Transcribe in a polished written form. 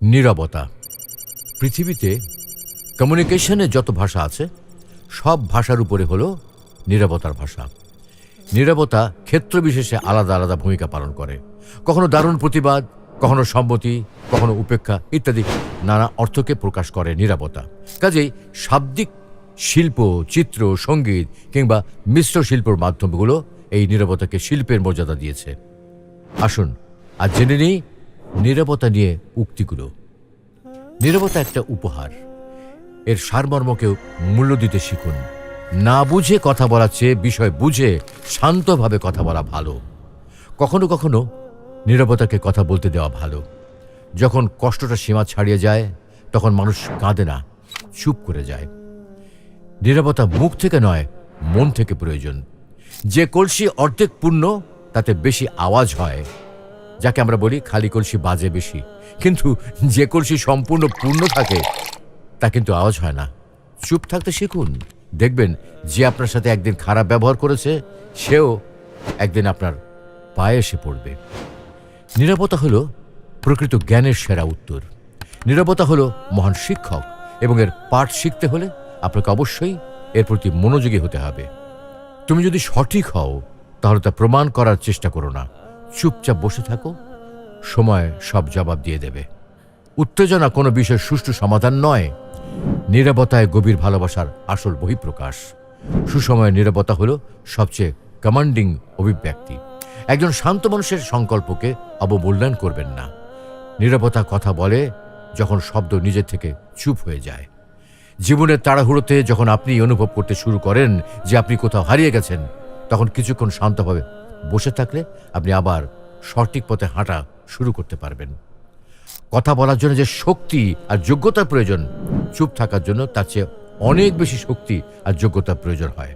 নীরবতা। পৃথিবীতে কমিউনিকেশনের যত ভাষা আছে সব ভাষার উপরে হলো নীরবতার ভাষা। নীরবতা ক্ষেত্র বিশেষে আলাদা আলাদা ভূমিকা পালন করে। কখনো দারুণ প্রতিবাদ, কখনো সম্মতি, কখনো উপেক্ষা ইত্যাদি নানা অর্থকে প্রকাশ করে নীরবতা। কাজেই শাব্দিক শিল্প, চিত্র, সঙ্গীত কিংবা মিশ্র শিল্পর মাধ্যমগুলো এই নীরবতাকে শিল্পের মর্যাদা দিয়েছে। আসুন আজ জেনে নিই নীরবতা নিয়ে উক্তিগুলো। নীরবতা একটা উপহার। এর সারমর্মকেও মূল্য দিতে শিখুন। না বুঝে কথা বলার চেয়ে বিষয় বুঝে শান্তভাবে কথা বলা ভালো। কখনো কখনো নীরবতাকে কথা বলতে দেওয়া ভালো। যখন কষ্টটা সীমা ছাড়িয়ে যায় তখন মানুষ কাঁদে না, চুপ করে যায়। নীরবতা মুখ থেকে নয়, মন থেকে প্রয়োজন। যে কলসি অর্ধেক পূর্ণ তাতে বেশি আওয়াজ হয়, যাকে আমরা বলি খালি কলসি বাজে বেশি। কিন্তু যে কলসি সম্পূর্ণ পূর্ণ থাকে তা কিন্তু আওয়াজ হয় না। চুপ থাকতে শিখুন। দেখবেন যে আপনার সাথে একদিন খারাপ ব্যবহার করেছে সেও একদিন আপনার পায়ে এসে পড়বে। নীরবতা হলো প্রকৃত জ্ঞানের সেরা উত্তর। নীরবতা হলো মহান শিক্ষক এবং এর পাঠ শিখতে হলে আপনাকে অবশ্যই এর প্রতি মনোযোগী হতে হবে। তুমি যদি সঠিক হও তাহলে তা প্রমাণ করার চেষ্টা করো না। চুপচাপ বসে থাকো, সময় সব জবাব দিয়ে দেবে। উত্তেজনা কোনো বিষয়ের সুষ্ঠু সমাধান নয়, নীরবতায় গভীর ভালোবাসার আসল বহিঃপ্রকাশ। সুসময়ের নীরবতা হলো সবচেয়ে কমান্ডিং অভিব্যক্তি। একজন শান্ত মানুষের সংকল্পকে অবমূল্যায়ন করবেন না। নীরবতা কথা বলে যখন শব্দ নিজে থেকে চুপ হয়ে যায়। জীবনের তাড়াহুড়োতে যখন আপনি অনুভব করতে শুরু করেন যে আপনি কোথাও হারিয়ে গেছেন, তখন কিছুক্ষণ শান্তভাবে বসে থাকলে আপনি আবার সঠিক পথে হাঁটা শুরু করতে পারবেন। কথা বলার জন্য যে শক্তি আর যোগ্যতার প্রয়োজন, চুপ থাকার জন্য তার চেয়ে অনেক বেশি শক্তি আর যোগ্যতার প্রয়োজন হয়।